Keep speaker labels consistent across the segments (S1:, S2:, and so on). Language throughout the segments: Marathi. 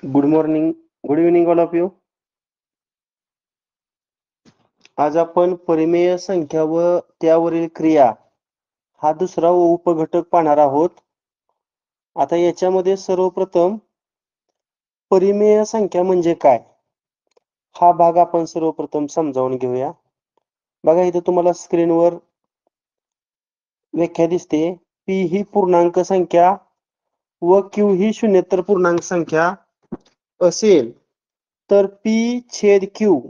S1: Good morning, good evening all of you. आज आपण परिमेय संख्या व त्यावरील क्रिया हा दुसरा उपघटक पाहणार आहोत. आता याच्यामध्ये सर्वप्रथम परिमेय संख्या म्हणजे काय हा भाग आपण सर्वप्रथम समजावून घेऊया. बघा इथे तुम्हाला स्क्रीनवर व्याख्या दिसते. पी ही पूर्णांक संख्या व क्यू ही शून्येतर पूर्णांक संख्या असेल तर पी छेद क्यू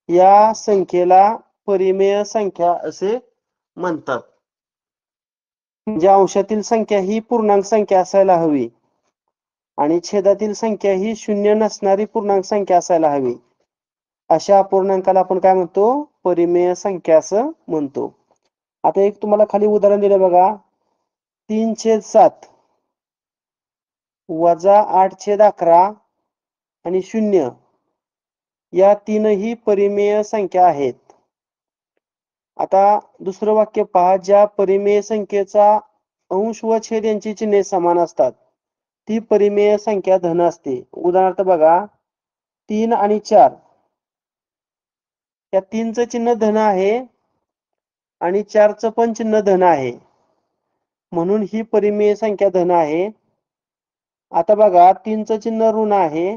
S1: या संख्येला परिमेय संख्या असे म्हणतात. म्हणजे अंशातील संख्या ही पूर्णांक संख्या असायला हवी आणि छेदातील संख्या ही शून्य नसणारी पूर्णांक संख्या असायला हवी. अशा अपूर्णांकाला आपण काय म्हणतो? परिमेय संख्या असं म्हणतो. आता एक तुम्हाला खाली उदाहरण दिलं बघा. 3/7 वजा 8/11 आणि 0 या तीनही परिमेय संख्या आहेत. आता दुसरं वाक्य पहा. ज्या परिमेय संख्येचा अंश व छेद यांची चिन्हे समान असतात ती परिमेय संख्या धन असते. उदाहरणार्थ बघा 3 आणि 4 या 3चं चिन्ह धन आहे आणि 4चं पण चिन्ह धन आहे म्हणून ही परिमेय संख्या धन आहे. आता बघा 3चं चिन्ह ऋण आहे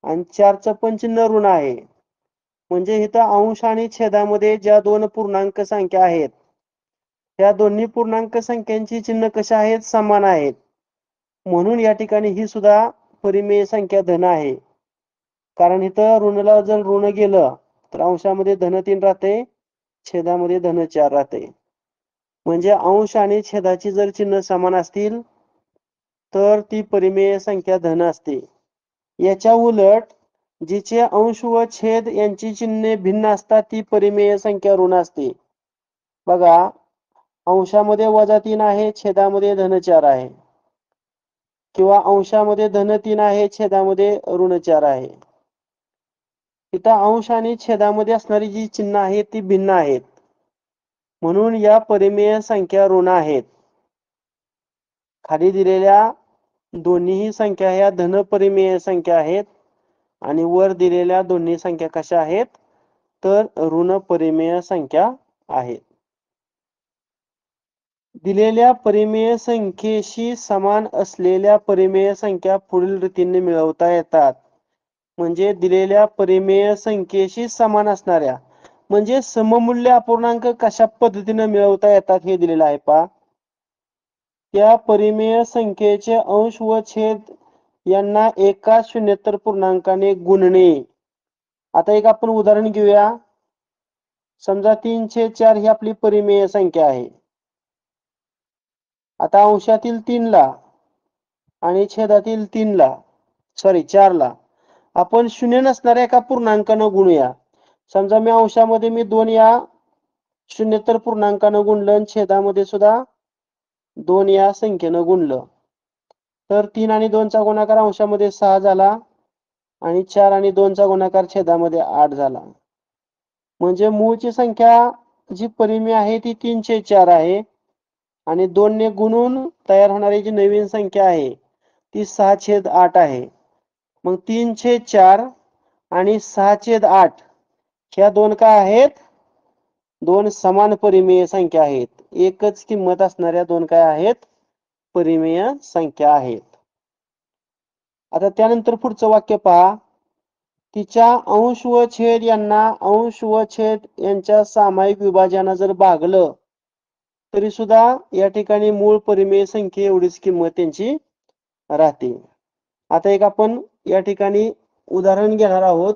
S1: आणि 4चं पण चिन्ह ऋण आहे. म्हणजे इथं अंश आणि छेदामध्ये ज्या दोन पूर्णांक संख्या आहेत त्या दोन्ही पूर्णांक संख्यांची चिन्ह कशा आहेत? समान आहेत. म्हणून या ठिकाणी ही सुद्धा परिमेय संख्या धन आहे. कारण इथं ऋणला जर ऋण गेलं तर अंशामध्ये धन 3 राहते, छेदामध्ये धन 4 राहते. म्हणजे अंश आणि छेदाची जर चिन्ह समान असतील तर ती परिमेय संख्या धन असते. याच्या उलट जिचे अंश व छेद यांची चिन्हे भिन्न असतात ती परिमेय संख्या ऋण असते. बघा अंशामध्ये -3 आहे, छेदामध्ये धन 4 आहे, किंवा अंशामध्ये धन 3 आहे, छेदामध्ये ऋण 4 आहे. इथं अंश आणि छेदामध्ये असणारी जी चिन्ह आहेत ती भिन्न आहेत म्हणून या परिमेय संख्या ऋण आहेत. खाली दिलेल्या दोन्हीही संख्या ह्या धन परिमेय संख्या आहेत आणि वर दिलेल्या दोन्ही संख्या कशा आहेत? तर ऋण परिमेय संख्या आहेत. दिलेल्या परिमेय संख्येशी समान असलेल्या परिमेय संख्या पुढील रीतीने मिळवता येतात. म्हणजे दिलेल्या परिमेय संख्येशी समान असणाऱ्या म्हणजे सममूल्य अपूर्णांक कशा पद्धतीने मिळवता येतात हे दिलेलं आहे पहा. त्या परिमेय संख्येचे अंश व छेद यांना एका शून्येतर पूर्णांकाने गुणणे. आता एक आपण उदाहरण घेऊया. समजा 3/4 ही आपली परिमेय संख्या आहे. आता अंशातील 3 ला आणि छेदातील 4 ला आपण शून्य नसणाऱ्या एका पूर्णांकानं गुणूया. समजा मी अंशामध्ये 2 या शून्येतर पूर्णांकानं गुणलं आणि छेदामध्ये सुद्धा 2 या संख्येनं गुणलं तर 3 आणि 2 चा गुणाकार अंशामध्ये 6 झाला आणि 4 आणि 2 चा गुणाकार छेदामध्ये 8 झाला. म्हणजे मूळची संख्या जी परिमेय आहे ती 3/4 आहे आणि 2 ने गुणून तयार होणारी जी नवीन संख्या आहे ती 6/8 आहे. मग 3/4 आणि 6/8 ह्या दोन काय आहेत? दोन समान परिमेय संख्या आहेत. एकच किंमत असणाऱ्या दोन काय आहेत? परिमेय संख्या आहेत. आता त्यानंतर पुढचं वाक्य पहा. तिच्या अंश व छेद यांना अंश व छेद यांच्या सामायिक विभाजनाने जर भागलं तरी सुद्धा या ठिकाणी मूळ परिमेय संख्ये एवढीच किंमत त्यांची राहते. आता एक आपण या ठिकाणी उदाहरण घेणार आहोत.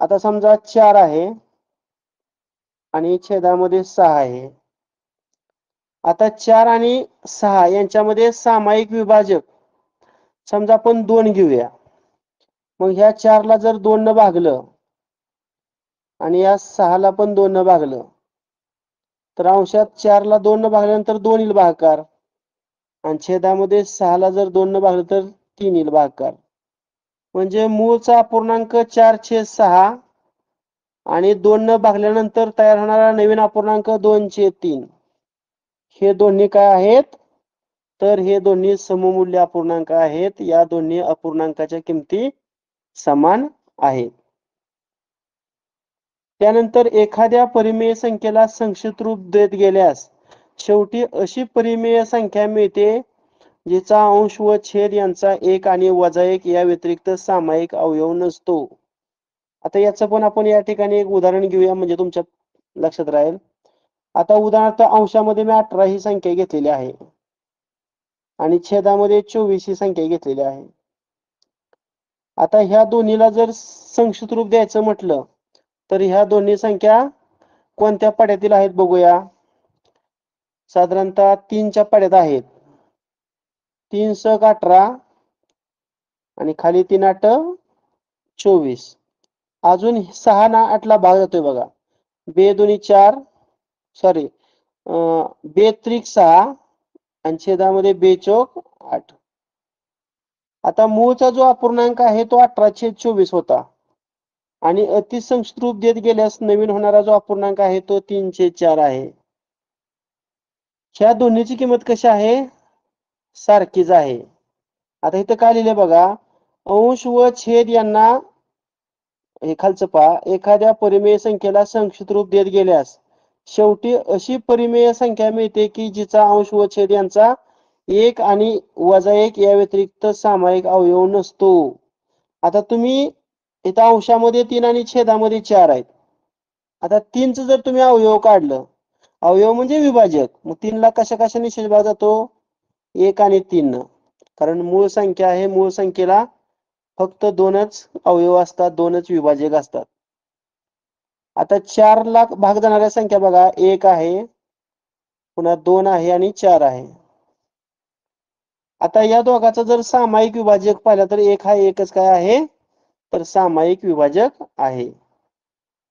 S1: आता समजा 4 आहे आणि छेदामध्ये 6 आहे. आता 4 आणि 6 यांच्यामध्ये सामायिक विभाजक समजा आपण 2 घेऊया. मग ह्या 4 ला जर 2 न भागलं आणि या 6 ला पण 2 न भागलं तर अंशात 4 ला 2 न भागल्यानंतर 2 येईल भागाकार आणि छेदामध्ये 6 ला जर 2 न भागलं तर 3 येईल भागाकार. म्हणजे मूळचा अपूर्णांक 4/6 आणि 2 न भागल्यानंतर तयार होणारा नवीन अपूर्णांक 2/3 हे दोन्ही काय आहेत? तर हे दोन्ही सममूल्य अपूर्णांक आहेत. या दोन्ही अपूर्णांकाच्या किमती समान आहेत. त्यानंतर एखाद्या परिमेय संख्येला संक्षिप्त रूप देत गेल्यास शेवटी अशी परिमेय संख्या मिळते जिचा अंश व छेद यांचा 1 आणि वजा 1 या व्यतिरिक्त सामायिक अवयव नसतो. आता याचं पण आपण या ठिकाणी एक उदाहरण घेऊया म्हणजे तुमच्या लक्षात राहील. आता उदाहरणार्थ अंशामध्ये मी 18 ही संख्या घेतलेली आहे आणि छेदामध्ये 24 ही संख्या घेतलेली आहे. आता ह्या दोन्हीला जर संक्षिप्त रूप द्यायचं म्हटलं तर ह्या दोन्ही संख्या कोणत्या पाड्यातील आहेत बघूया. साधारणतः 3च्या पाड्यात आहेत. 3 सक 18 आणि खाली 3 8 24. अजून 6 ना 8ला भाग जातोय बघा. बे दोन्ही 4 सॉरी बे त्रिक 6 आणि छेदामध्ये बे चौक 8. आता मूळचा जो अपूर्णांक आहे तो 18/24 होता आणि अतिसंक्षिप्त रूप देत गेल्यास नवीन होणारा जो अपूर्णांक आहे तो 3/4 आहे. ह्या दोन्हीची किंमत कशी आहे? सारखीच आहे. आता इथं काय लिहिले बघा, अंश व छेद यांना हे खालचं पहा, एखाद्या परिमेय संख्येला संक्षिप्त रूप देत गेल्यास शेवटी अशी परिमेय संख्या मिळते की जिचा अंश व छेद यांचा 1 आणि वजा 1 या व्यतिरिक्त सामायिक अवयव नसतो. आता तुम्ही इथं अंशामध्ये 3 आणि छेदामध्ये 4 आहेत. आता 3चं जर तुम्ही अवयव काढलं, अवयव म्हणजे विभाजक, मग 3ला कशा कशाने छेदला जातो? 1 आणि 3 न. कारण मूळ संख्या आहे, मूळ संख्येला फक्त 2च अवयव असतात, 2च विभाजक असतात. आता 4ला भाग जाणाऱ्या संख्या बघा, 1 आहे, पुन्हा 2 आहे आणि 4 आहे. आता या दोघाचा जर सामायिक विभाजक पाहिला तर 1 हा एकच काय आहे? तर सामायिक विभाजक आहे.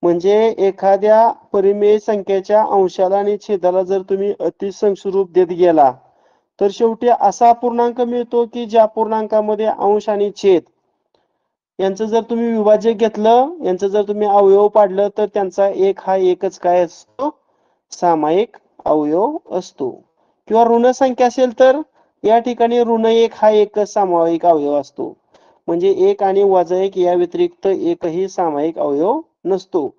S1: म्हणजे एखाद्या परिमेय संख्येच्या अंशाला आणि छेदाला जर तुम्ही अतिसंक्षिप्त रूप देत गेला तर शेवटी असा अपूर्णांक मिळतो की ज्या अपूर्णांकामध्ये अंश आणि छेद यांचं जर तुम्ही विभाजक घेतलं, यांचं जर तुम्ही अवयव पाडलं तर त्यांचा 1 हा एकच काय असतो? सामायिक अवयव असतो. किंवा ऋण संख्या असेल तर या ठिकाणी ऋण 1 हा एकच सामायिक अवयव असतो. म्हणजे 1 आणि वजा 1 या व्यतिरिक्त एकही सामायिक अवयव नसतो.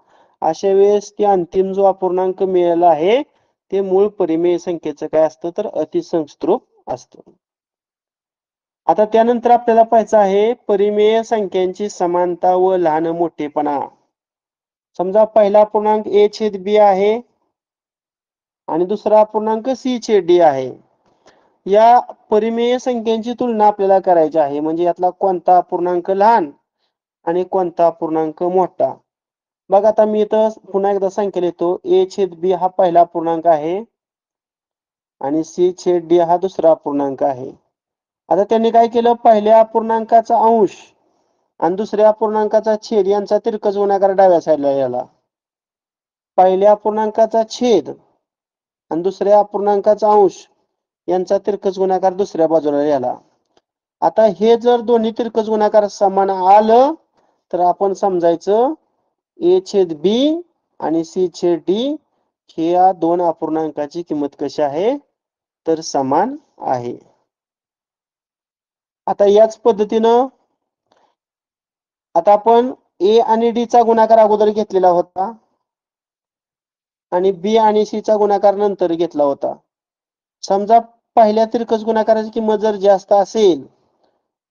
S1: अशा वेळेस ते अंतिम जो अपूर्णांक मिळाला आहे ते मूळ परिमेय संख्येचं काय असतं तर अतिसंक्षिप्त रूप असतं. आता त्यानंतर आपल्याला पाहायचं आहे परिमेय संख्यांची समानता व लहान मोठेपणा. समजा पहिला अपूर्णांक a/b आहे आणि दुसरा अपूर्णांक c/d आहे. या परिमेय संख्यांची तुलना आपल्याला करायची आहे, म्हणजे यातला कोणता अपूर्णांक लहान आणि कोणता अपूर्णांक मोठा. बघा आता मी इथं पुन्हा एकदा संख्या लिहितो. a/b हा पहिला अपूर्णांक आहे आणि c/d हा दुसरा अपूर्णांक आहे. आता त्यांनी काय केलं, पहिल्या अपूर्णांकाचा अंश आणि दुसऱ्या अपूर्णांकाचा छेद यांचा तिरकस गुणाकार डाव्या साईडला लिहिला. पहिल्या अपूर्णांकाचा छेद आणि दुसऱ्या अपूर्णांकाचा अंश यांचा तिरकस गुणाकार दुसऱ्या बाजूला लिहिला. आता हे जर दोन्ही तिरकस गुणाकार समान आलं तर आपण समजायचं a/b आणि c/d या दोन अपूर्णांकाची किंमत कशी आहे तर समान आहे. आता याच पद्धतीनं आता आपण a आणि d चा गुणाकार अगोदर घेतलेला होता आणि b आणि c चा गुणाकार नंतर घेतला होता. समजा पहिल्या तिरकस गुणाकाराची किंमत जर जास्त असेल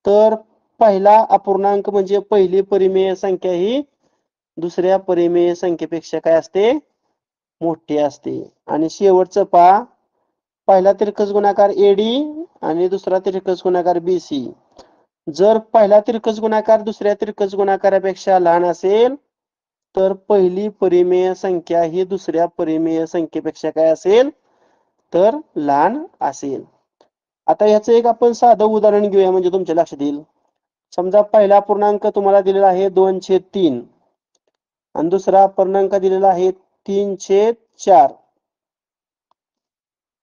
S1: तर पहिला अपूर्णांक म्हणजे पहिली परिमेय संख्या ही दुसऱ्या परिमेय संख्येपेक्षा काय असते मोठी असते. आणि शेवटचं पहा, पहिला तिरकस गुणाकार AD आणि दुसरा तिरकस गुणाकार BC. जर पहिला तिरकस गुणाकार दुसऱ्या तिरकस गुणाकारापेक्षा लहान असेल तर पहिली परिमेय संख्या ही दुसऱ्या परिमेय संख्येपेक्षा काय असेल तर लहान असेल. आता याचं एक आपण साधं उदाहरण घेऊया म्हणजे तुमच्या लक्षात येईल. समजा पहिला पूर्णांक तुम्हाला दिलेला आहे 2/3 आणि दुसरा अपूर्णांक दिलेला आहे 3/4.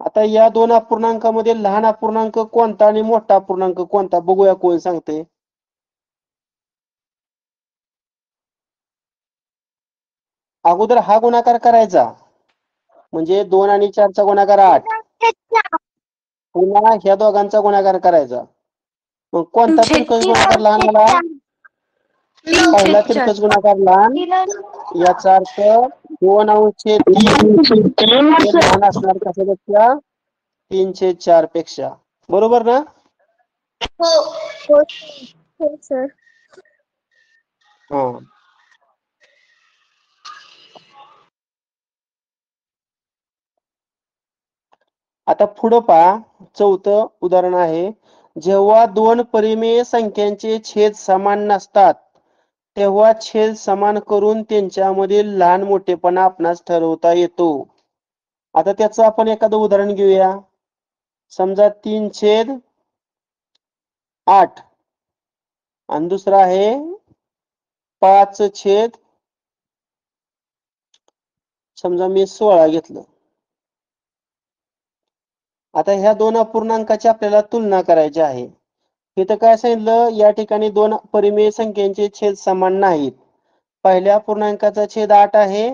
S1: आता या दोन अपूर्णांकामध्ये लहान अपूर्णांक कोणता आणि मोठा अपूर्णांक कोणता बघूया, कोण सांगते? अगोदर हा गुणाकार करायचा म्हणजे 2 आणि 4 चा गुणाकार 8, पुन्हा ह्या दोघांचा गुणाकार करायचा. मग कोणता तिरकस गुणाकार लहान आला? पहिला तिरकस गुणाकार लहान, याचा अर्थ 2/3 हे लहान असणार कशापेक्षा? 3/4 पेक्षा. बरोबर ना?
S2: हो सर.
S1: हा. आता पुढं पहा, चौथं उदाहरण आहे. जेव्हा दोन परिमेय संख्यांचे छेद समान नसतात तेव्हा छेद समान करून त्यांच्यामधील लहान मोठेपणा आपणास ठरवता येतो. आता त्याचं आपण एखादं उदाहरण घेऊया. समजा 3/8 आणि दुसरा आहे 5/16 समजा मी 16 घेतलं. आता ह्या दोन अपूर्णांकाची आपल्याला तुलना करायची आहे. इथं काय सांगितलं? या ठिकाणी दोन परिमेय संख्यांचे छेद समान नाहीत. पहिल्या अपूर्णांकाचा छेद 8 आहे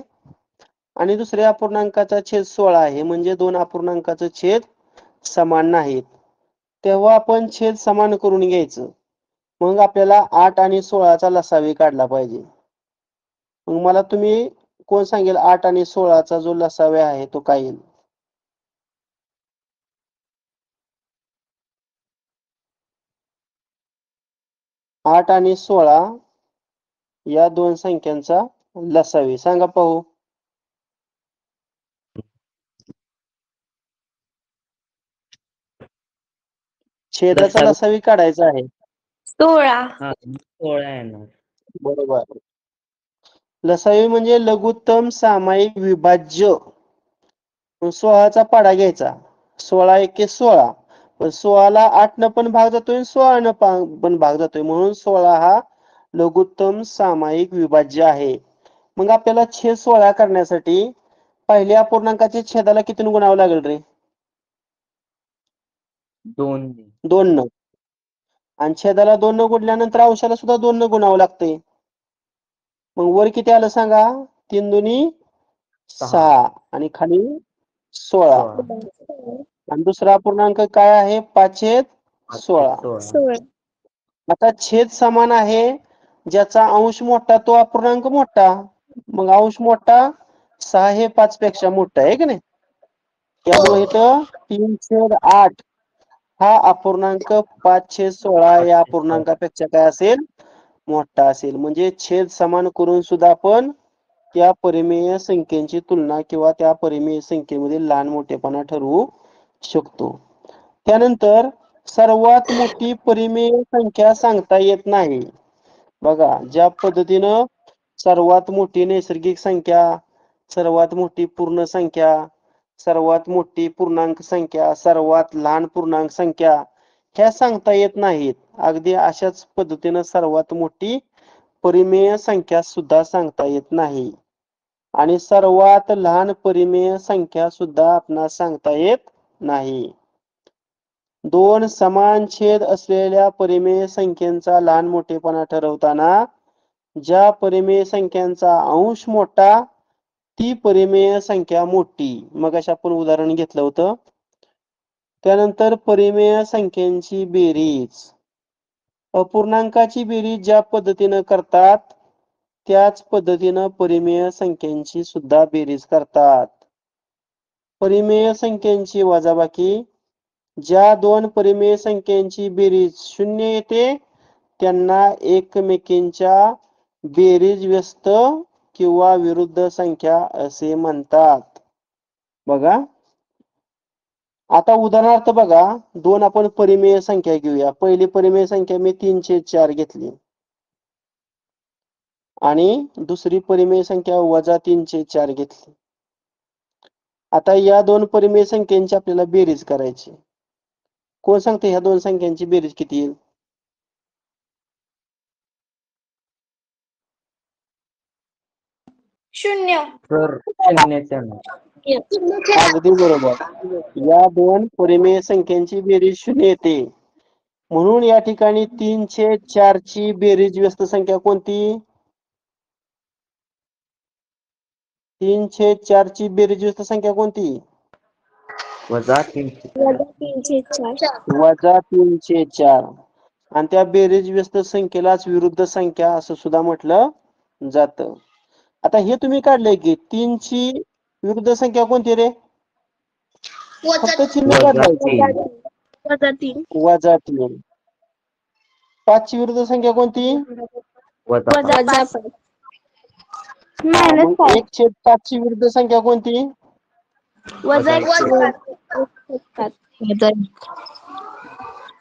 S1: आणि दुसऱ्या अपूर्णांकाचा छेद 16 आहे. म्हणजे दोन अपूर्णांकाचा छेद समान नाहीत. तेव्हा आपण छेद समान करून घ्यायचं. मग आपल्याला 8 आणि 16चा लसावी काढला पाहिजे. मग मला तुम्ही कोण सांगेल 8 आणि 16चा जो लसावी आहे तो काय येईल? 8 आणि 16 या दोन संख्यांचा लसावी सांगा पाहू. छेदाचा लसावी काढायचा आहे.
S2: 16.
S3: 16 येणार.
S1: बरोबर. लसावी म्हणजे लघुत्तम सामायिक विभाज्य. 16चा पाढा घ्यायचा. 16 एके 16. पण 16ला 8 न पण भाग जातोय आणि 16 न पण भाग जातोय. म्हणून 16 हा लघुत्तम सामायिक विभाज्य आहे. मग आपल्याला छेद 16 करण्यासाठी पहिल्या अपूर्णांकाचे छेदाला किती गुणावं लागेल रे? 2 न. आणि छेदाला 2 न गुणल्यानंतर अंशाला सुद्धा 2 न गुणावं लागतंय. मग वर किती आलं सांगा? 3 दुनी 6 आणि खाली 16. आणि दुसरा अपूर्णांक काय आहे? 5/16. आता छेद समान आहे. ज्याचा अंश मोठा तो अपूर्णांक मोठा. मग अंश मोठा 6 हे 5 पेक्षा मोठा आहे की नाही? त्यामुळे इथं 3/8 हा अपूर्णांक 5/16 या अपूर्णांकापेक्षा काय असेल? मोठा असेल. म्हणजे छेद समान करून सुद्धा आपण त्या परिमेय संख्येची तुलना किंवा त्या परिमेय संख्येमधील लहान मोठेपणा ठरवू शकतो. त्यानंतर सर्वात मोठी परिमेय संख्या सांगता येत नाही. बघा, ज्या पद्धतीनं सर्वात मोठी नैसर्गिक संख्या, सर्वात मोठी पूर्ण संख्या, सर्वात मोठी पूर्णांक संख्या, सर्वात लहान पूर्णांक संख्या ह्या सांगता येत नाहीत. अगदी अशाच पद्धतीनं सर्वात मोठी परिमेय संख्या सुद्धा सांगता येत नाही. आणि सर्वात लहान परिमेय संख्या सुद्धा आपणास सांगता येत नाही. दोन समान छेद असलेल्या परिमेय संख्येचा लहान मोठेपणा ठरवताना ज्या परिमेय संख्यांचा अंश मोठा ती परिमेय संख्या मोठी. मगाशी आपण उदाहरण घेतलं होतं. त्यानंतर परिमेय संख्यांची बेरीज. अपूर्णांकाची बेरीज ज्या पद्धतीनं करतात त्याच पद्धतीनं परिमेय संख्यांची सुद्धा बेरीज करतात. परिमेय संख्यांची वजाबाकी. ज्या दोन परिमेय संख्यांची बेरीज 0 येते त्यांना एकमेकींच्या बेरीज व्यस्त किंवा विरुद्ध संख्या असे म्हणतात. बघा, आता उदाहरणार्थ बघा, दोन आपण परिमेय संख्या घेऊया. पहिली परिमेय संख्या मी 3/4 घेतली आणि दुसरी परिमेय संख्या -3/4 घेतली. आता या दोन परिमेय संख्यांची आपल्याला बेरीज करायची. कोण सांगते ह्या दोन संख्यांची बेरीज किती येईल?
S2: शून्य.
S1: अगदी बरोबर. या दोन परिमेय संख्यांची बेरीज 0 येते. म्हणून या ठिकाणी 3/4 ची बेरीज व्यस्त संख्या कोणती? 3/4 ची बेरीज व्यस्त संख्या कोणती?
S3: वजा 3/4
S1: वजा 3/4 आणि त्या बेरीज व्यस्त संख्येलाच विरुद्ध संख्या असं सुद्धा म्हटलं जातं. आता हे तुम्ही काढलंय की 3 ची विरुद्ध संख्या कोणती रे? फक्त चिन्ह
S3: वजा
S1: बदलायचं.
S3: 3
S2: वजा 3
S1: वजा 3. 5 ची विरुद्ध संख्या कोणती?
S3: वजा
S2: वजा 5
S1: मग 1/5 ची विरुद्ध संख्या कोणती?
S2: वजा 1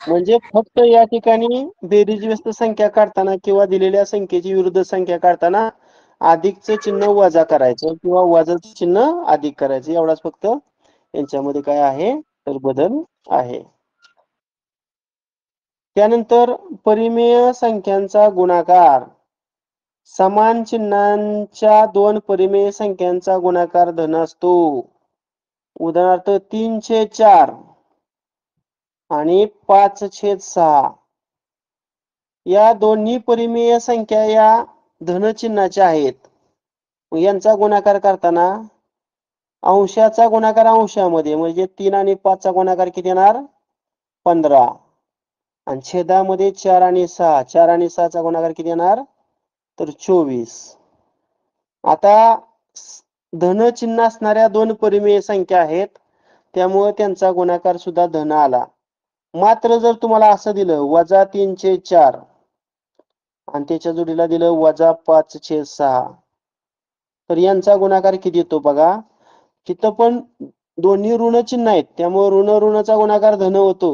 S1: म्हणजे फक्त या ठिकाणी बेरीज व्यस्त संख्या काढताना किंवा दिलेल्या संख्येची विरुद्ध संख्या काढताना अधिकचं चिन्ह वजा करायचं किंवा वजाचं चिन्ह अधिक करायचं, एवढाच फक्त यांच्यामध्ये काय आहे तर बदल आहे. त्यानंतर परिमेय संख्यांचा गुणाकार. समान चिन्हांच्या दोन परिमेय संख्यांचा गुणाकार धन असतो. उदाहरणार्थ 3/4 आणि 5/6 या दोन्ही परिमेय संख्या या धन चिन्हाच्या आहेत. यांचा गुणाकार करताना अंशाचा गुणाकार अंशामध्ये म्हणजे 3 आणि 5 चा गुणाकार किती येणार? 15 आणि छेदामध्ये 4 आणि 6 4 आणि 6 चा गुणाकार किती येणार तर 24. आता धन चिन्ह असणाऱ्या दोन परिमेय संख्या आहेत, त्यामुळे त्यांचा गुणाकार सुद्धा धन आला. मात्र जर तुम्हाला असं दिलं वजा 3/4 आणि त्याच्या जोडीला दिलं वजा 5/6 तर यांचा गुणाकार किती येतो बघा. तिथं पण दोन्ही ऋण चिन्ह आहेत, त्यामुळे ऋण ऋणचा गुणाकार धन होतो.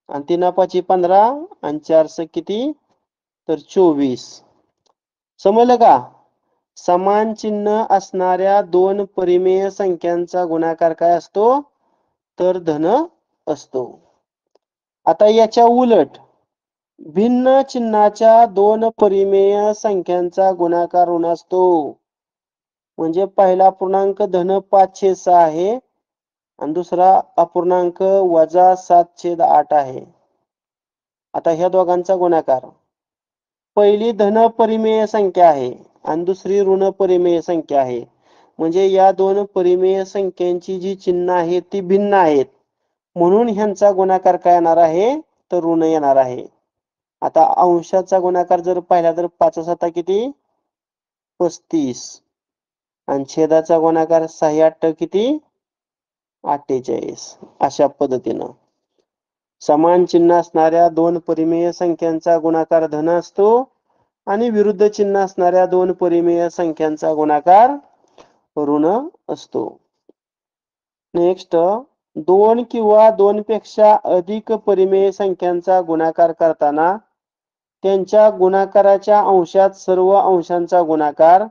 S1: आणि 3 5 15 आणि 4 किती तर 24. समजलं का? समान चिन्ह असणाऱ्या दोन परिमेय संख्यांचा गुणाकार काय असतो तर धन असतो. आता याच्या उलट भिन्न चिन्हाच्या दोन परिमेय संख्यांचा गुणाकार ऋण असतो. म्हणजे पहिला अपूर्णांक धन 5/6 आहे आणि दुसरा अपूर्णांक वजा 7/8 आहे. आता ह्या दोघांचा गुणाकार, पहिली धन परिमेय संख्या आहे आणि दुसरी ऋण परिमेय संख्या आहे. म्हणजे या दोन परिमेय संख्यांची जी चिन्ह आहेत ती भिन्न आहेत, म्हणून ह्यांचा गुणाकार काय येणार आहे तर ऋण येणार आहे. आता अंशाचा गुणाकार जर पाहिला तर 5/7 किती 35 आणि छेदाचा गुणाकार 6/8 किती 48. अशा पद्धतीनं समान चिन्ह असणाऱ्या दोन परिमेय संख्यांचा गुणाकार धन असतो आणि विरुद्ध चिन्ह असणाऱ्या दोन परिमेय संख्यांचा गुणाकार ऋण असतो. नेक्स्ट, दोन किंवा दोन पेक्षा अधिक परिमेय संख्यांचा गुणाकार करताना त्यांच्या गुणाकाराच्या अंशात सर्व अंशांचा गुणाकार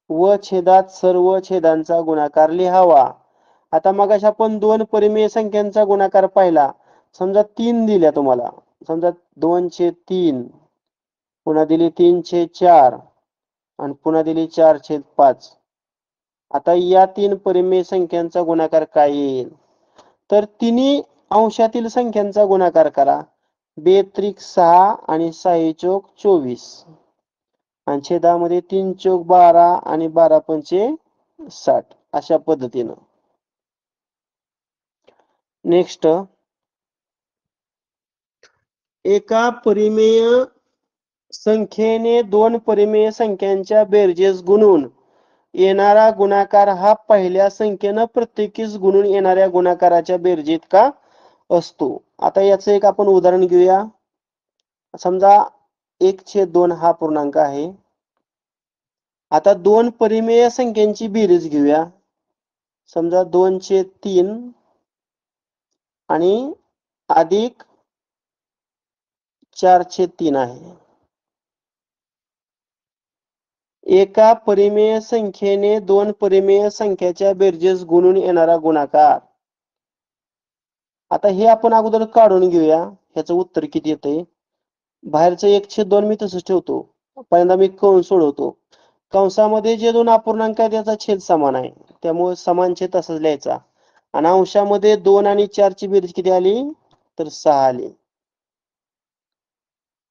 S1: व छेदात सर्व छेदांचा गुणाकार लिहावा. आता मगाशी आपण दोन परिमेय संख्यांचा गुणाकार पाहिला. समजा 3 दिल्या तुम्हाला, समजा 2/3 पुन्हा दिली 3/4 आणि पुन्हा दिली 4/5. आता या तीन परिमेय संख्यांचा गुणाकार काय येईल तर तिन्ही अंशातील संख्यांचा गुणाकार करा. 2×6 आणि 6×4 आणि छेदामध्ये 3×12 आणि 12×5 60. अशा पद्धतीनं. नेक्स्ट, एका परिमेय संख्येने दोन परिमेय संख्यांच्या बेरजेस गुणून येणारा गुणाकार हा पहिल्या संख्येनं प्रत्येकीस गुणून येणाऱ्या गुणाकाराच्या बेरजेइतका असतो. आता याचं एक आपण उदाहरण घेऊया. समजा 1/2 हा पूर्णांक आहे. आता दोन परिमेय संख्यांची बेरीज घेऊया. समजा 2/3 आणि अधिक 4/3 आहे. एका परिमेय संख्येने दोन परिमेय संख्याच्या बेरजेस गुणून येणारा गुणाकार. आता हे आपण अगोदर काढून घेऊया. ह्याचं उत्तर किती येतंय. बाहेरचं 1/2 मी तसंच ठेवतो. पहिल्यांदा मी कंस सोडवतो. कंसामध्ये जे दोन अपूर्णांक आहेत त्याचा छेद समान आहे, त्यामुळे समान छेद तसाच लिहायचा. आणि अंशामध्ये 2 आणि 4 ची बेरीज किती आली तर 6 आली.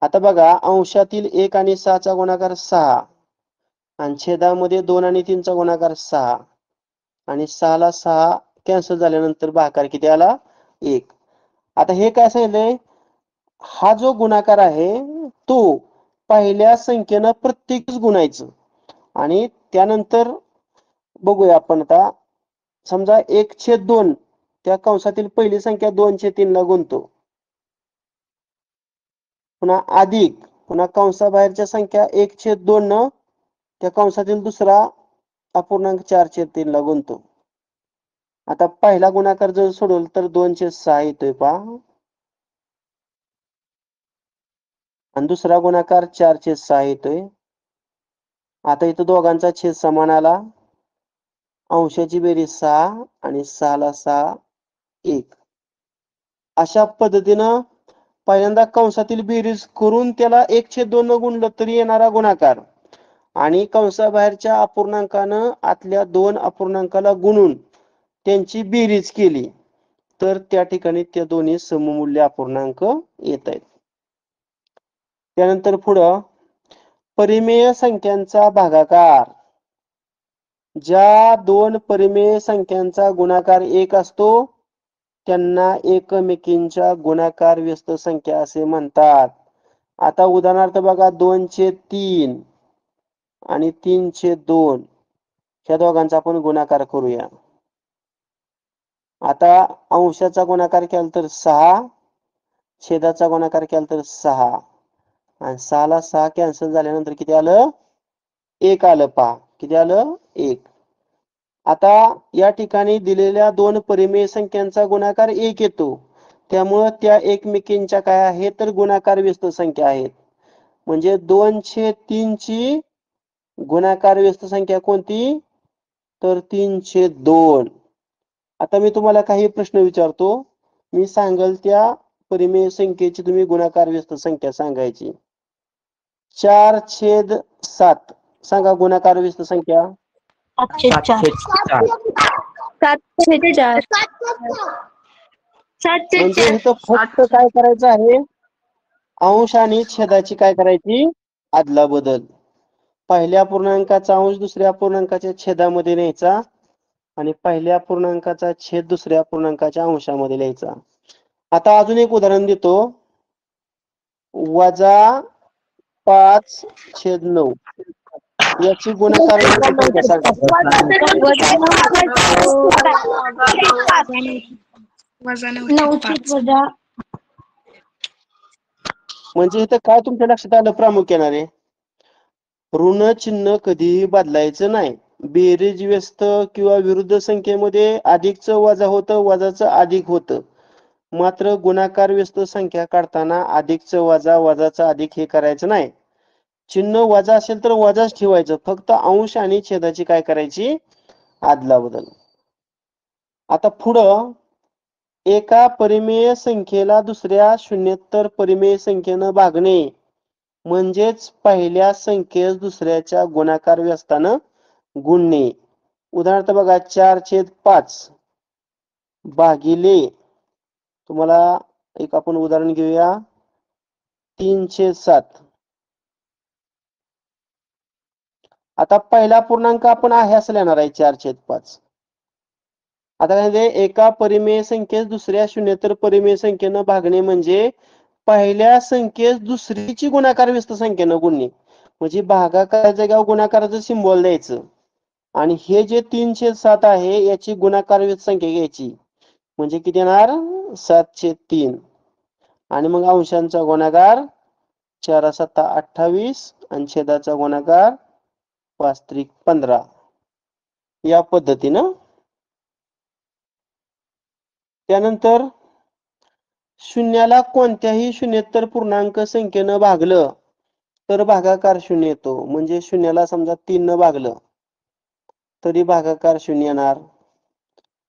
S1: आता बघा, अंशातील 1 आणि 6 चा गुणाकार 6 आणि छेदामध्ये 2 आणि 3 चा गुणाकार 6 आणि 6 ला 6 कॅन्सल झाल्यानंतर भागाकार किती आला 1. आता हे काय सांगितलंय, हा जो गुणाकार आहे तो पहिल्या संख्येनं प्रत्येकच गुणायचं आणि त्यानंतर बघूया आपण आता. समजा 1/2 त्या कंसातील पहिली संख्या 2/3 ला गुणतो, पुन्हा अधिक पुन्हा कंसाबाहेरच्या संख्या 1/2 न त्या कंसातील दुसरा अपूर्णांक 4/3 ला गुणतो. आता पहिला गुणाकार जर सोडवलं तर 2/6 येतोय पहा, आणि दुसरा गुणाकार 4/6 येतोय. आता इथं दोघांचा छेद समान आला, अंशाची बेरीज 6 आणि 6 ला 6 1. अशा पद्धतीनं पहिल्यांदा कंसातील बेरीज करून त्याला 1/2 न गुणलं तरी येणारा गुणाकार आणि कंसाबाहेरच्या अपूर्णांकानं आतल्या 2 अपूर्णांकाला गुणून त्यांची बेरीज केली तर त्या ठिकाणी त्या दोन्ही सममूल्य अपूर्णांक येत आहेत. त्यानंतर पुढं परिमेय संख्यांचा भागाकार. ज्या 2 परिमेय संख्यांचा गुणाकार 1 असतो त्यांना एकमेकींच्या गुणाकार व्यस्त संख्या असे म्हणतात. आता उदाहरणार्थ बघा, 2/3 आणि 3/2 ह्या दोघांचा आपण गुणाकार करूया. आता अंशाचा गुणाकार केला तर 6, छेदाचा गुणाकार केला तर 6 आणि 6 ला 6 कॅन्सल झाल्यानंतर किती आलं 1 आलं पहा, किती आलं 1. आता या ठिकाणी दिलेल्या 2 परिमेय संख्यांचा गुणाकार 1 येतो, त्यामुळं त्या एकमेकींच्या काय आहेत तर गुणाकार व्यस्त संख्या आहेत. म्हणजे 2/3 ची गुणाकार व्यस्त संख्या कोणती तर 3/2. आता मी तुम्हाला काही प्रश्न विचारतो, मी सांगल त्या परिमेय संख्येची तुम्ही गुणाकार व्यस्त संख्या सांगायची. 4/7 सांगा गुणाकार व्यस्त संख्या.
S3: 7/4.
S2: 7/4.
S1: म्हणजे इथं फक्त काय करायचं आहे, अंश आणि छेदाची काय करायची आदला बदल. पहिल्या पूर्णांकाचा अंश दुसऱ्या पूर्णांकाच्या छेदामध्ये न्यायचा आणि पहिल्या पूर्णांकाचा छेद दुसऱ्या पूर्णांकाच्या अंशामध्ये लिहायचा. आता अजून एक उदाहरण देतो, -5/9 याची गुणाकार संख्या सांगा. म्हणजे इथं काय तुमच्या लक्षात आलं प्रामुख्याने, ऋण चिन्ह कधीही बदलायचं नाही. बेरीज व्यस्त किंवा विरुद्ध संख्येमध्ये अधिकचं वजा होतं, वजाचं अधिक होतं. मात्र गुणाकार व्यस्त संख्या काढताना अधिकचं वजा, वजाचं अधिक हे करायचं नाही. चिन्ह वजा असेल तर वजाच ठेवायचं, फक्त अंश आणि छेदाची काय करायची आदला बदल. आता पुढं एका परिमेय संख्येला दुसऱ्या शून्येतर परिमेय संख्येनं भागणे म्हणजेच पहिल्या संख्येस दुसऱ्याच्या गुणाकार व्यस्तानं गुणणे. उदाहरणार्थ बघा, 4/5 भागिले, तुम्हाला एक आपण उदाहरण घेऊया, 3/7. आता पहिला पूर्णांक आपण आहे असं लिहिणार आहे 4/5. आता काय एका परिमेय संख्येस दुसऱ्या शून्येतर परिमेय संख्येनं भागणे म्हणजे पहिल्या संख्येस दुसरीची गुणाकार व्यस्त संख्येनं गुणणे. म्हणजे भागाकाराच्या जागेवर गुणाकाराचं सिम्बॉल द्यायचं आणि हे जे 3/7 आहे याची गुणाकार व्यस्त संख्या घ्यायची, म्हणजे किती येणार 7/3 आणि मग अंशांचा गुणाकार 4×7 28 आणि छेदाचा गुणाकार 5×3 15 या पद्धतीनं. त्यानंतर शून्याला कोणत्याही शून्येतर पूर्णांक संख्येनं भागलं तर भागाकार 0 येतो. म्हणजे शून्याला समजा 3 न भागलं तरी भागाकार 0 येणार,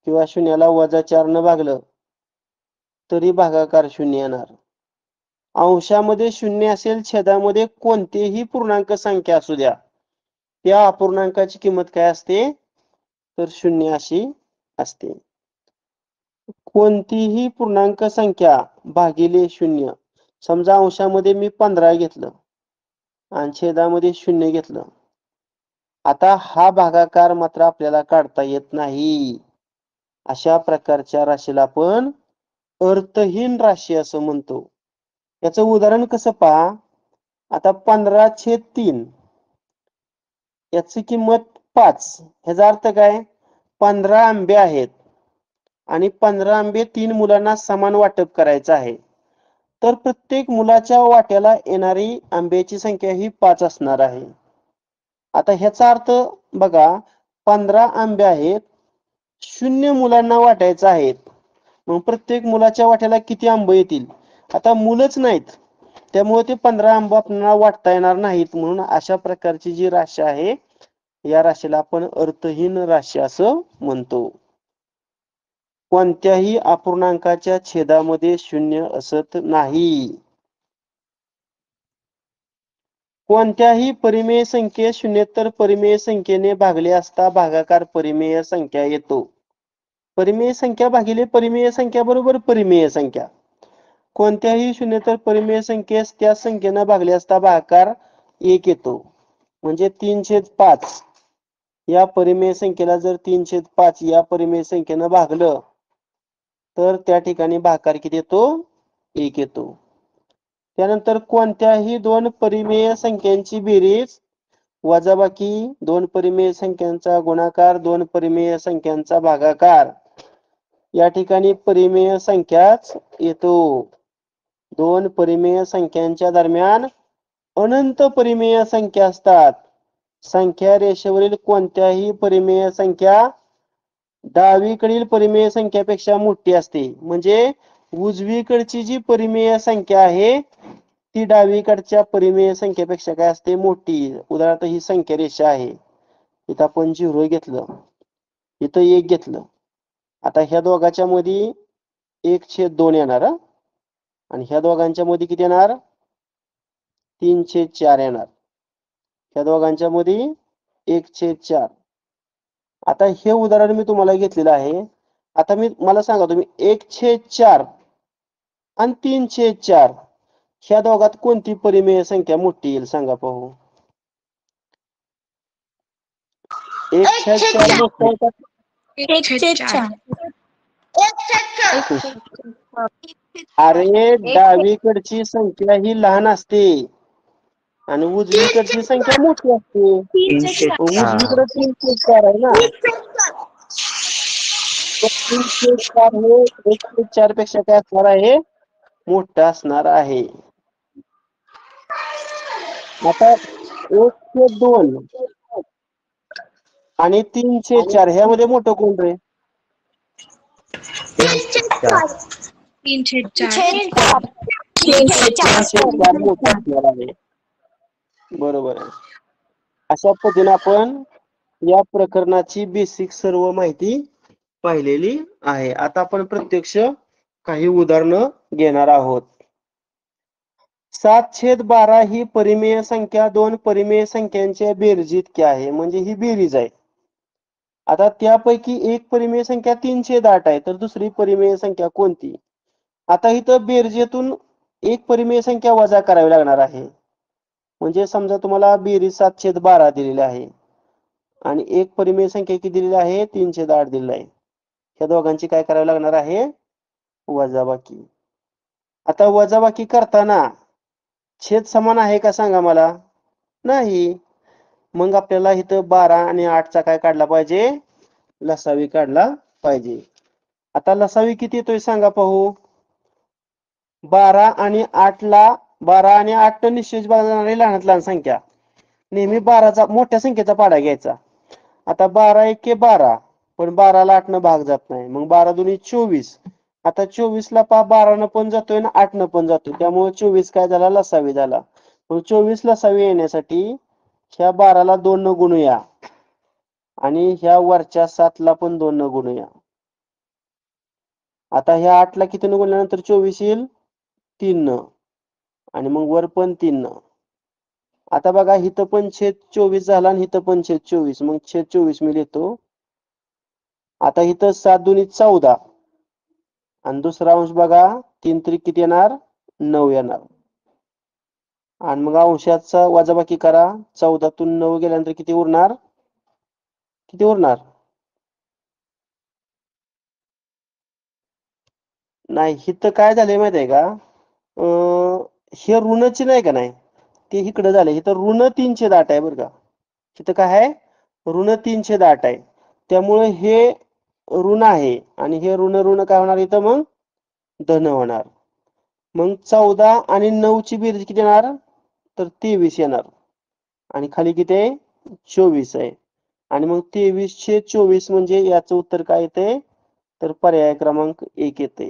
S1: किंवा शून्याला -4 न भागलं तरी भागाकार 0 येणार. अंशामध्ये 0 असेल, छेदामध्ये कोणतेही पूर्णांक संख्या असू द्या, त्या अपूर्णांकाची किंमत काय असते तर 0 अशी असते. कोणतीही पूर्णांक संख्या भागिले 0, समजा अंशामध्ये मी 15 घेतलं आणि छेदामध्ये 0 घेतलं, आता हा भागाकार मात्र आपल्याला काढता येत नाही. अशा प्रकारच्या राशीला आपण अर्थहीन राशी असं म्हणतो. याचं उदाहरण कसं पहा. आता 15/3 याची किंमत 5. ह्याचा अर्थ काय? 15 आंबे आहेत आणि 15 आंबे 3 मुलांना समान वाटप करायचं आहे. तर प्रत्येक मुलाच्या वाट्याला येणारी आंब्याची संख्या ही 5 असणार आहे. आता ह्याचा अर्थ बघा, 15 आंबे आहेत, 0 मुलांना वाटायचं आहेत. मग प्रत्येक मुलाच्या वाट्याला किती आंबे येतील? आता मुलंच नाहीत, त्यामुळे ते 15 आंबे आपल्याला वाटता येणार नाहीत. म्हणून अशा प्रकारची जी राशी आहे, या राशीला आपण अर्थहीन राशी असं म्हणतो. कोणत्याही अपूर्णांकाच्या छेदामध्ये 0 असत नाही. कोणत्याही परिमेय संख्येस शून्येतर परिमेय संख्येने भागले असता भागाकार परिमेय संख्या येतो. परिमेय संख्या भागिले परिमेय संख्या बरोबर परिमेय संख्या. कोणत्याही शून्येतर परिमेय संख्येस त्या संख्येने भागले असता भागाकार 1 येतो. म्हणजे 3/5 या परिमेय संख्येला जर 3/5 या परिमेय संख्येनं भागलं तर त्या ठिकाणी भागाकार किती येतो? 1 येतो. त्यानंतर कोणत्याही 2 परिमेय संख्यांची बेरीज वजाबाकी 2 परिमेय संख्यांचा गुणाकार 2 परिमेय संख्यांचा भागाकार या ठिकाणी परिमेय संख्याच येतो. 2 परिमेय संख्यांच्या दरम्यान अनंत परिमेय संख्या असतात. संख्या रेषेवरील कोणत्याही परिमेय संख्या डावीकडील परिमेय संख्यापेक्षा मोठी असते. म्हणजे उजवीकडची जी परिमेय संख्या आहे ती डावीकडच्या परिमेय संख्येपेक्षा काय असते? मोठी. उदाहरणार्थ ही संख्या रेषा आहे, इथं आपण 0 घेतलं, इथं 1 घेतलं. आता ह्या दोघांच्या मध्ये 1/2 येणार आणि ह्या दोघांच्या मध्ये किती येणार? 3/4 येणार. ह्या दोघांच्या मध्ये 1/4. आता हे उदाहरण मी तुम्हाला घेतलेलं आहे. आता मला सांगा तुम्ही 1/4 आणि 3/4 ह्या दोघात कोणती परिमेय संख्या मोठी येईल सांगा पाहू. 1/4 मोठा आहे का? अरे डावीकडची संख्या ही लहान असते आणि उजवीकडची संख्या मोठी असते.
S3: 3/4.
S1: उजवीकडे 3/4 आहे ना. 3/4 हे 1/4 पेक्षा काय असणार आहे? मोठा असणार आहे. आता 1/2 आणि 3/4 ह्यामध्ये मोठं कोण रे? 3/4 मोठं असणार आहे. बरोबर आहे. अशा पद्धतीने आपण या प्रकरणाची बेसिक सर्व माहिती पाहिलेली आहे. आता आपण प्रत्यक्ष काही उदाहरणं घेणार आहोत. 7/12 ही परिमेय संख्या 2 परिमेय संख्यांच्या बेरजीइतकी आहे. म्हणजे ही बेरीज आहे. आता त्यापैकी एक परिमेय संख्या 3/8 आहे, तर दुसरी परिमेय संख्या कोणती? आता इथं बेरजेतून एक परिमेय संख्या वजा करावी लागणार आहे. म्हणजे समजा तुम्हाला बेरीज 7/12 दिलेली आहे आणि एक परिमेय संख्या किती दिलेली आहे? 3/8 दिलेली आहे. ह्या दोघांची काय करावी लागणार आहे? वजाबाकी. आता वजाबाकी करताना छेद समान आहे का सांगा मला? नाही. मग आपल्याला इथं 12 आणि 8चा काय काढला पाहिजे? लसावी काढला पाहिजे. आता लसावी किती येतोय सांगा पाहू. 12 आणि 8 निश्चित बनणारी लहानात लहान संख्या. नेहमी 12चा मोठ्या संख्येचा पाढा घ्यायचा. आता 12 एके 12, पण 12ला 8 न भाग जात नाही. मग 12 दुनी 24. आता 24ला 12 न पण जातोय आणि 8 न पण जातोय. त्यामुळे 24 काय झाला? लसावी झाला. मग 24 लसावी येण्यासाठी ह्या 12ला 2 न गुणूया आणि ह्या वरच्या 7ला पण 2 न गुणूया. आता ह्या 8ला किती न गुणल्यानंतर 24 येईल? 3 न आणि मग वर पण 3 न. आता बघा इथं पण छेद 24 झाला आणि इथं पण छेद 24. मग छेद 24 मी लिहितो. आता इथं 7 दुनी 14 आणि दुसरा अंश बघा 3 त्रिक किती येणार? 9 येणार. आणि मग अंशाचा वजाबाकी करा. 14तून 9 गेल्यानंतर किती उरणार? किती उरणार? नाही इथं काय झालंय माहिती आहे का, हे ऋणची नाही का नाही, ते इकडे झालंय. इथं ऋण 3/8 आहे बरं का. इथं काय आहे, ऋण 3/8 आहे. त्यामुळे हे ऋण आहे आणि हे ऋण ऋण काय होणार इथं मग धन होणार. मग 14 आणि 9 ची बेरीज किती येणार, तर 23 येणार. आणि खाली किती आहे, 24 आहे. आणि मग 23/24 म्हणजे याचं उत्तर काय येते, तर पर्याय क्रमांक 1 येते.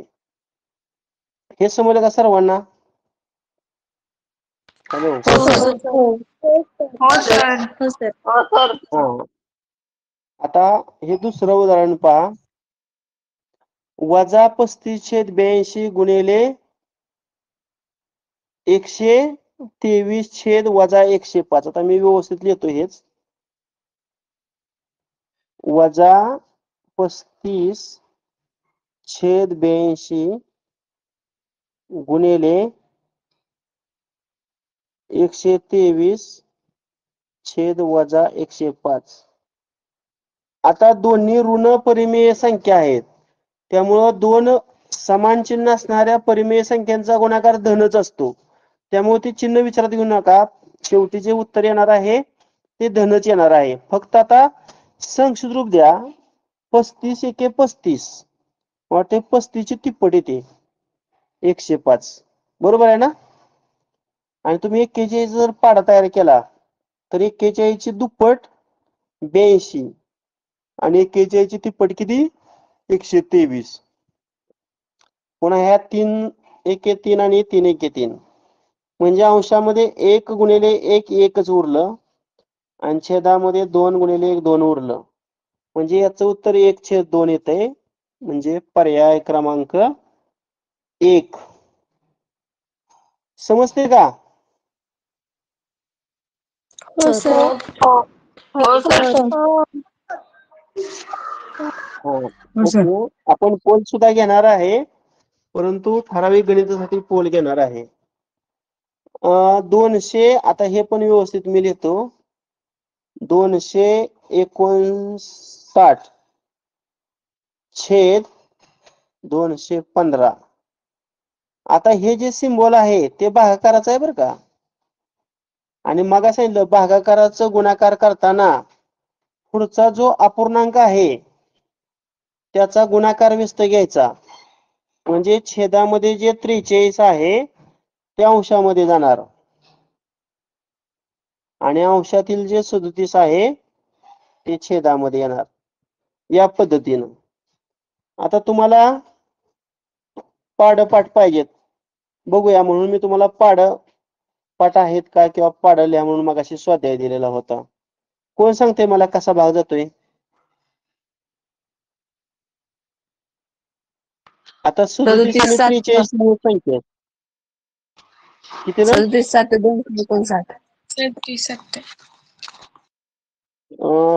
S1: हे समजलं का सर्वांना? हॅलो.
S2: हो सर.
S1: हा, आता हे दुसरं उदाहरण पहा. -35/82 गुणिले 123/-105. आता मी व्यवस्थित लिहितो हेच. -35/82 गुणिले 123/-105. आता दोन्ही ऋण परिमेय संख्या आहेत. त्यामुळं दोन समान चिन्ह असणाऱ्या परिमेय संख्यांचा गुणाकार धनच असतो. त्यामुळे ते चिन्ह विचारात घेऊ नका. शेवटी जे उत्तर येणार आहे ते धनच येणार आहे. फक्त आता संक्षिप्त रूप द्या. 35/1 वाटे 35 ची तिप्पट येते 105. बरोबर आहे ना? आणि तुम्ही 41 जर पाढा तयार केला तर 41 ची दुप्पट 82 आणि 41 ची तिप्पट किती, 123. पुन्हा ह्या 3 आणि 3 म्हणजे अंशामध्ये 1 गुणिले 1 एकच उरलं आणि छेदामध्ये 2 गुणिले 1 2 उरलं. म्हणजे याचं उत्तर 1/2 येतंय. म्हणजे पर्याय क्रमांक 1. समजते का?
S2: हो सर.
S1: ओके. आपण पोल सुद्धा घेणार आहे, परंतु ठराविक गणितासाठी पोल घेणार आहे. 200, आता हे पण व्यवस्थित मी लिहितो. 259 छेद 215. आता हे जे सिम्बॉल आहे ते भागाकाराचं आहे बरं का. आणि मग सांगितलं भागाकाराचं गुणाकार करताना पुढचा जो अपूर्णांक आहे त्याचा गुणाकार व्यस्त घ्यायचा. म्हणजे छेदामध्ये जे 43 आहे ते अंशामध्ये जाणार आणि अंशातील जे 37 आहे ते छेदामध्ये येणार. या पद्धतीनं. आता तुम्हाला पाढपाठ पाहिजेत, बघूया. म्हणून मी तुम्हाला पाठ आहेत का किंवा पाढ लिहा म्हणून मगाशी स्वाध्याय दिलेला होता. कोण सांगते मला कसा भाग जातोय? आता 37 आणि 43 संख्या किती ना?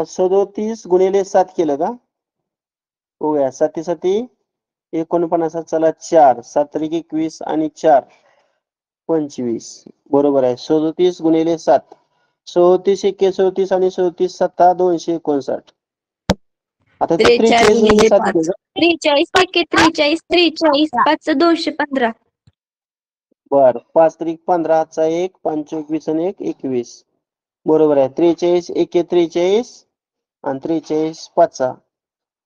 S1: 37 गुणिले 7 केलं का? बघूया. 7 7 49. चला 4 7 त्रिक 21 आणि 4 25. बरोबर आहे. 37 गुणिले 7 37 1 37 आणि 37 7 259. आता 43 गुणिले 7 केलं.
S2: 43 43 43 5 215.
S1: बर. 5 त्रिक 15 हातचा 1 5 21 आणि 1 21. बरोबर आहे. 43 1 43 आणि 43 5.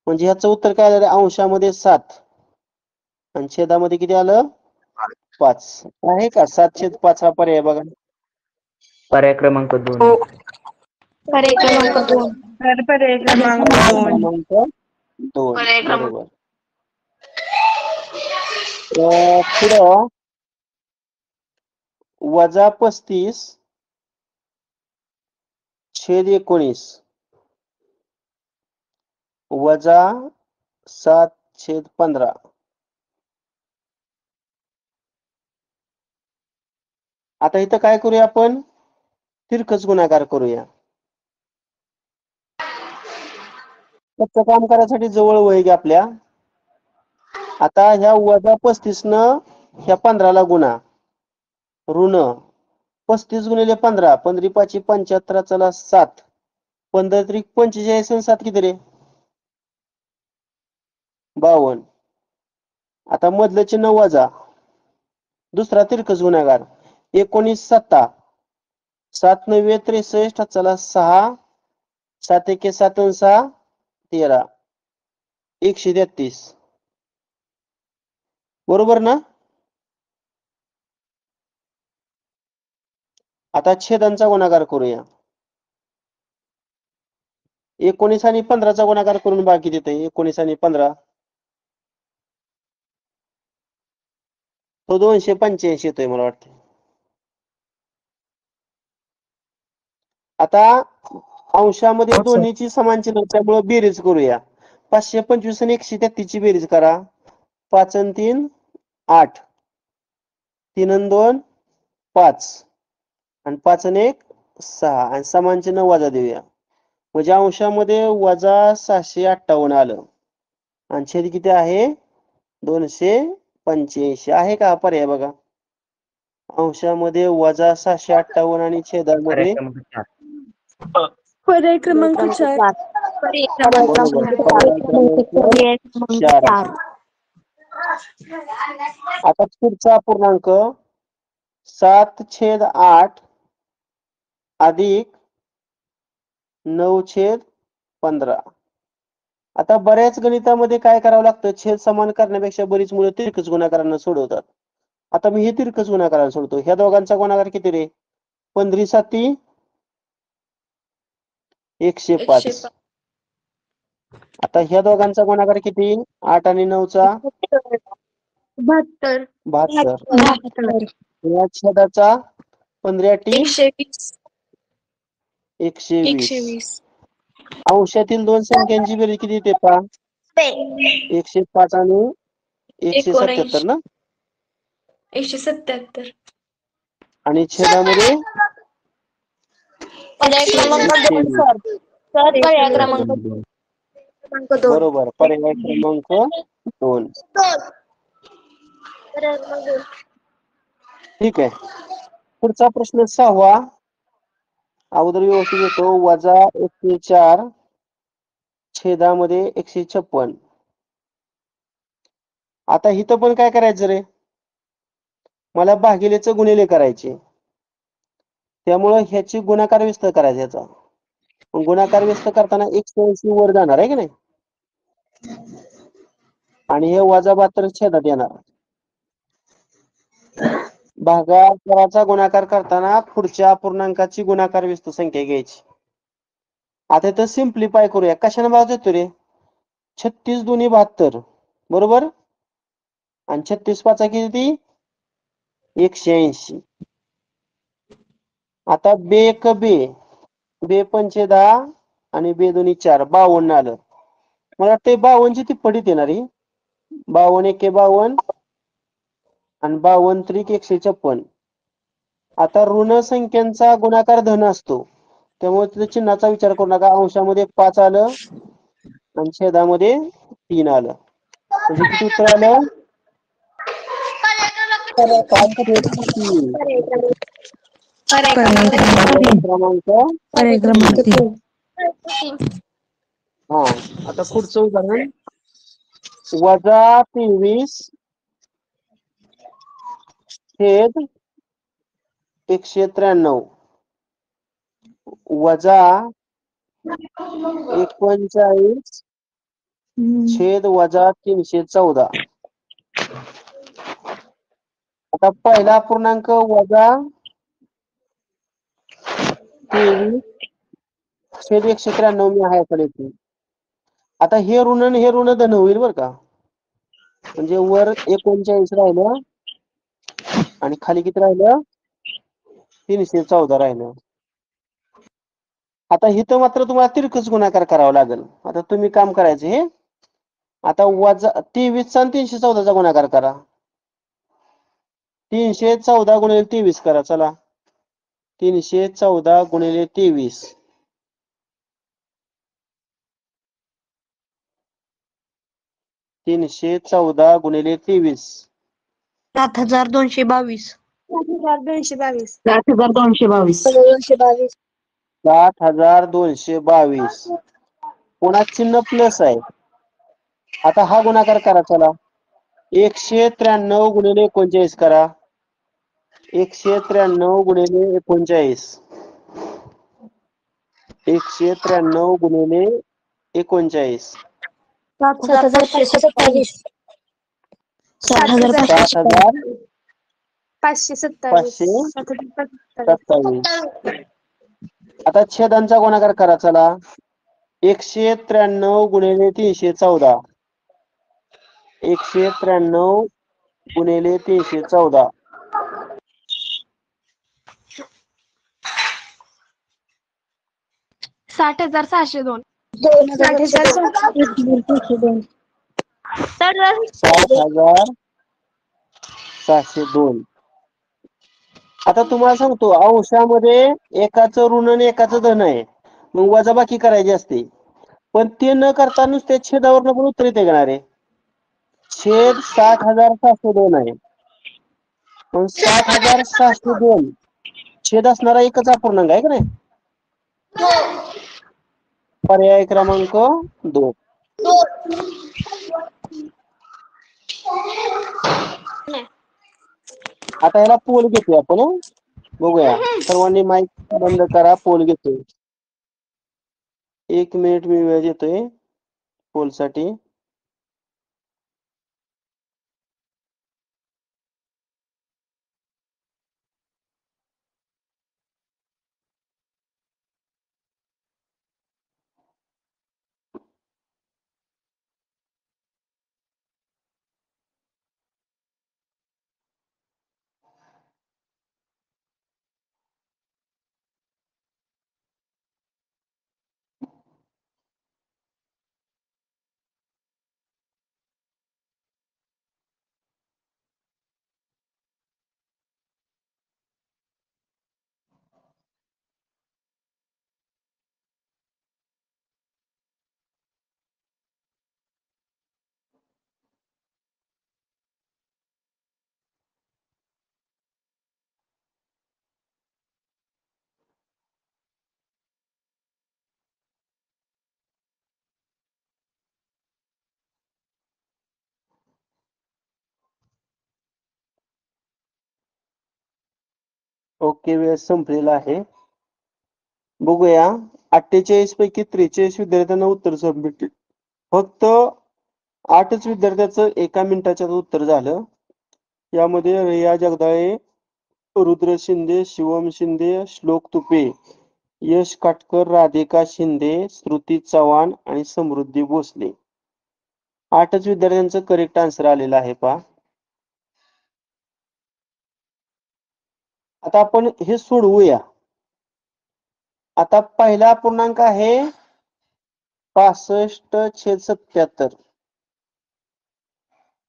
S1: म्हणजे ह्याचं उत्तर काय आलं? अंशामध्ये 7 आणि छेदामध्ये किती आलं? 5. आहे का? 7/5 हा पर्याय बघा.
S3: पर्याय क्रमांक 2.
S2: पर्याय क्रमांक 2.
S1: पर्याय क्रमांक 2. बरोबर. पुढं -35/19 -7/15. आता इथं काय करूया आपण? तिरकस गुणाकार करूया. त्याचं काम करायसाठी जवळ वळ घ्या आपल्या. आता ह्या -35 न ह्या 15 ला गुणा. ऋण 35 गुणिले 15 15 5 75. चला 7 15 त्रिक 45 आणि 7 किती रे? 52. आता मधलं चिन्ह वजा, दुसरा तिरकस गुणाकार 19 7 7 9 63 चला 6 7 1 7 6 13 133 बरोबर ना. आता छेदांचा गुणाकार करूया. 19 आणि 15चा गुणाकार करून बाकी देते 19 आणि 15 तो 285 येतोय मला वाटतं. आता अंशामध्ये
S3: हो, सर.
S1: दोन्हीची समान चिन्ह त्यामुळे बेरीज करूया. 525 आणि 133 ची बेरीज करा. 5 आणि 3 8 3 आणि 2 5 आणि 5 आणि 1 6 आणि समान चिन्ह वजा देऊया. म्हणजे अंशामध्ये वजा 658 आलं आणि छेद किती आहे 285 आहे का पर्याय बघा. अंशामध्ये वजा 658 आणि छेदामध्ये
S3: पर्याय क्रमांक 4.
S2: पर्याय क्रमांक 4. पर्याय क्रमांक
S1: बरोबर
S2: 4.
S1: पर्याय क्रमांक 4. आता पुढचा अपूर्णांक 7/8 अधिक 9/15. आता बऱ्याच गणितामध्ये काय करावं लागतं, छेद समान करण्यापेक्षा बरीच मुलं तिरकस गुणाकारांना सोडवतात. आता मी हे तिरकस गुणाकारांना सोडतो. ह्या दोघांचा गुणाकार किती रे 15 7 105. आता ह्या दोघांचा गुणाकार किती 8 आणि 9चा
S2: 72.
S1: 72. या छेदाचा 15
S2: 120.
S1: 120. अंशातील दोन संख्यांची बेरीज किती येते पहा 105 आणि 177 ना.
S2: 177.
S1: आणि छेदामध्ये
S2: पर्याय क्रमांक 2 सर. सर पर्याय क्रमांक 2.
S1: बरोबर पर्याय क्रमांक 2. ठीक आहे. पुढचा प्रश्न 6वा अगोदर व्यवस्थित येतो. वजा 104 छेदामध्ये 156. आता इथं पण काय करायचं रे, मला भागिलेचं गुणिले करायचे, त्यामुळं ह्याची गुणाकार व्यस्त करायचा. ह्याचा गुणाकार व्यस्त करताना 180 वर जाणार आहे की नाही आणि हे वजा 72 छेदात येणार. भागाकाराचा गुणाकार करताना पुढच्या अपूर्णांकाची गुणाकार व्यस्त संख्या घ्यायची. आता इथं सिम्प्लिफाय करूया. कशाने भाग देतो रे 36 2 72 बरोबर आणि 36 5 किती 180. आता बे 1 बे 5 10 आणि बे 2 4 52 आलं. मला वाटतं 52 ची ती पडीत येणारी 52 1 52 आणि 52 त्रिक 156. आता ऋण संख्यांचा गुणाकार धन असतो त्यामुळे तिथे चिन्हाचा विचार करू नका. अंशामध्ये 5 आलं आणि छेदामध्ये 3 आलं म्हणजे किती उत्तर आलं 5 3. क्रमांक 3. हा आता पुढचं उदाहरण वजा 23 छेद 193 वजा 39 छेद वजा 314. आता पहिला अपूर्णांक वजा 23 छेद 193 मी आहे कडे. आता हे ऋण आणि हे ऋण धन होईल बरं का, म्हणजे वर 39 राहिलं आणि खाली किती राहिलं 314 राहिलं. आता इथं मात्र तुम्हाला तिरकस गुणाकार करावा लागेल. आता तुम्ही काम करायचं हे आता वजा 23 चा आणि 314 चा गुणाकार करा. 314 गुणिले 23 करा. चला 314 गुणिले 23 314 गुणिले 23
S2: 7222.
S1: 193 गुणिले 39 करा. 193 गुणिले 39. 193 गुणिले 39.
S2: 7,527.
S1: 7,527.
S2: 7,527.
S1: आता छेदांचा गुणाकार करा. चला 193 गुणिले 314. 193 गुणिले 314.
S2: 60,602.
S1: 60,602. आता तुम्हाला सांगतो अंशामध्ये एकाचं ऋण आणि एकाचं धन आहे. मग वजाबाकी करायची असते. पण ते न करता नुसते छेदावरनं पण उत्तर येते घेणार आहे. छेद 60,702 आहे. पण 60,702 छेद असणारा एकच अपूर्णांक आहे का नाही. पर्याय क्रमांक 2. आता याला पोल घेतोय आपण. बघूया. सर्वांनी माईक बंद करा. पोल घेतोय. 1 मिनिट मी वेळ देतोय पोल साठी. ओके, वेळ संपलेला आहे. बघूया. 48 पैकी 43 विद्यार्थ्यांना उत्तर सबमिट. फक्त 8च विद्यार्थ्यांचं एका मिनिटाच्या उत्तर झालं. यामध्ये रिया जगदाळे, रुद्र शिंदे, शिवम शिंदे, श्लोक तुपे, यश काटकर, राधिका शिंदे, श्रुती चव्हाण आणि समृद्धी भोसले. 8च विद्यार्थ्यांचं करेक्ट आन्सर आलेलं आहे. पहा, आता आपण हे सोडवूया. आता पहिला अपूर्णांक आहे 65/77.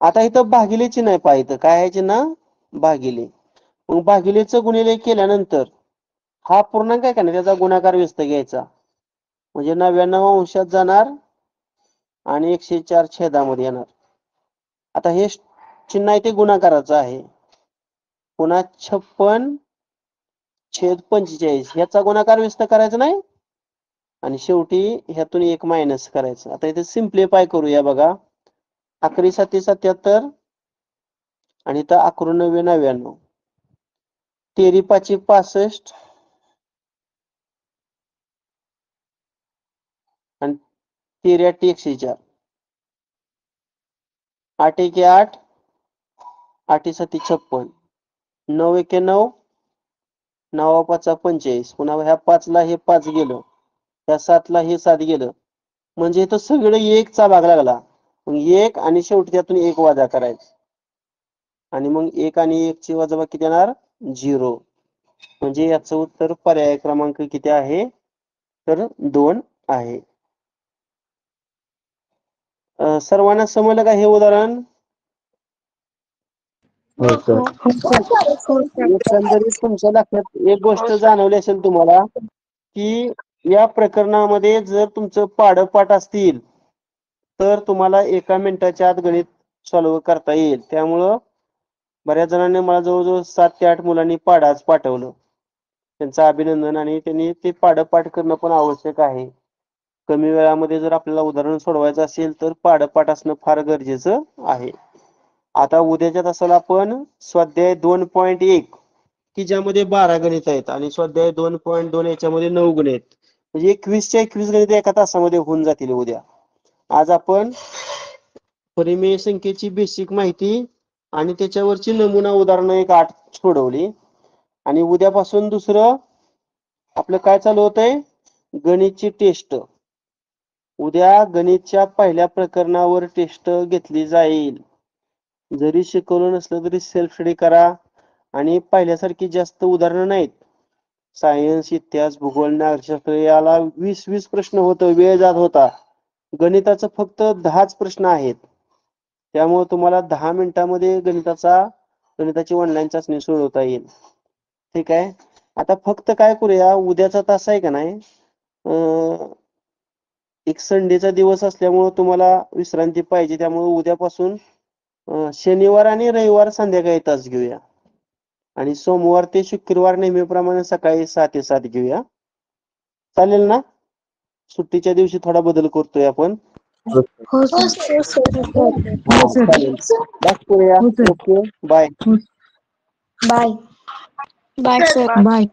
S1: आता इथं भागिलेची नाही पाहिजे. काय आहे ना, भागिले. मग भागिलेचं गुणिले केल्यानंतर हा पूर्णांक आहे का नाही, त्याचा गुणाकार व्यस्त घ्यायचा. म्हणजे 99 अंशात जाणार आणि 104 छेदामध्ये येणार. आता हे चिन्ह आहे ते गुणाकाराचं आहे. पुन्हा 56/45 ह्याचा गुणाकार व्यस्त करायचा नाही आणि शेवटी ह्यातून 1 मायनस करायचं. आता इथे सिम्प्लिफाय करूया. बघा, 11×7 = 77 आणि इथं 11×9 = 99. 13×5 = 65 आणि 13×8 = 104. 8×1 = 8, 8×7 = 56, 9×1 = 9, 9×5 = 45. पुन्हा ह्या 5 ला हे 5 गेलं, ह्या 7 ला हे 7 गेलं. म्हणजे इथं सगळं 1 चा भाग लागला. मग 1 आणि शेवटी त्यातून 1 वजा करायचं आणि मग 1 आणि 1 ची वजाबाकी देणार 0. म्हणजे याचं उत्तर पर्याय क्रमांक किती आहे तर 2 आहे. सर्वांना समजलं का हे उदाहरण? एकंदरीत तुमच्या लक्षात एक गोष्ट जाणवली असेल तुम्हाला की या प्रकरणामध्ये जर तुमचं पाढंपाठ असतील तर तुम्हाला एका मिनिटाच्या आत गणित सॉल्व्ह करता येईल. त्यामुळं बऱ्याच जणांनी मला जवळजवळ 7 ते 8 मुलांनी पाढाच पाठवलं. त्यांचं अभिनंदन. आणि त्यांनी ते पाढंपाठ करणं पण आवश्यक आहे. कमी वेळामध्ये जर आपल्याला उदाहरण सोडवायचं असेल तर पाढंपाठ असणं फार गरजेचं आहे. आता उद्याच्या तासाला आपण स्वाध्याय 2.1 की ज्यामध्ये 12 गणित आहेत आणि स्वाध्याय 2.2 याच्यामध्ये 9 गणित आहेत. म्हणजे 21च्या 21 गणित एका तासामध्ये होऊन जातील उद्या. आज आपण परिमेय संख्येची बेसिक माहिती आणि त्याच्यावरची नमुना उदाहरणं एक 8 सोडवली. आणि उद्यापासून दुसरं आपलं काय चालू होतंय, गणितची टेस्ट. उद्या गणितच्या पहिल्या प्रकरणावर टेस्ट घेतली जाईल. जरी शिकवलं नसलं तरी सेल्फ स्टडी करा आणि पहिल्यासारखी जास्त उदाहरणं नाहीत. सायन्स, इतिहास, भूगोल, नागरिकशास्त्र याला 20-20 प्रश्न होतं, वेळ जात होता. गणिताचं फक्त 10च प्रश्न आहेत. त्यामुळे तुम्हाला 10 मिनिटांमध्ये गणिताची ऑनलाईन चाचणी सोडवता येईल. ठीक आहे. आता फक्त काय करूया, उद्याचा तास आहे का नाही, एक संडेचा दिवस असल्यामुळे तुम्हाला विश्रांती पाहिजे. त्यामुळे उद्यापासून शनिवार आणि रविवार संध्याकाळी तास घेऊया आणि सोमवार ते शुक्रवार नेहमीप्रमाणे सकाळी 6 ते 7 घेऊया. चालेल ना? सुट्टीच्या दिवशी थोडा बदल करतोय आपण.
S2: हो सर.
S1: चालेल. बस करूया. Okay bye.
S2: Bye. Bye sir. Bye.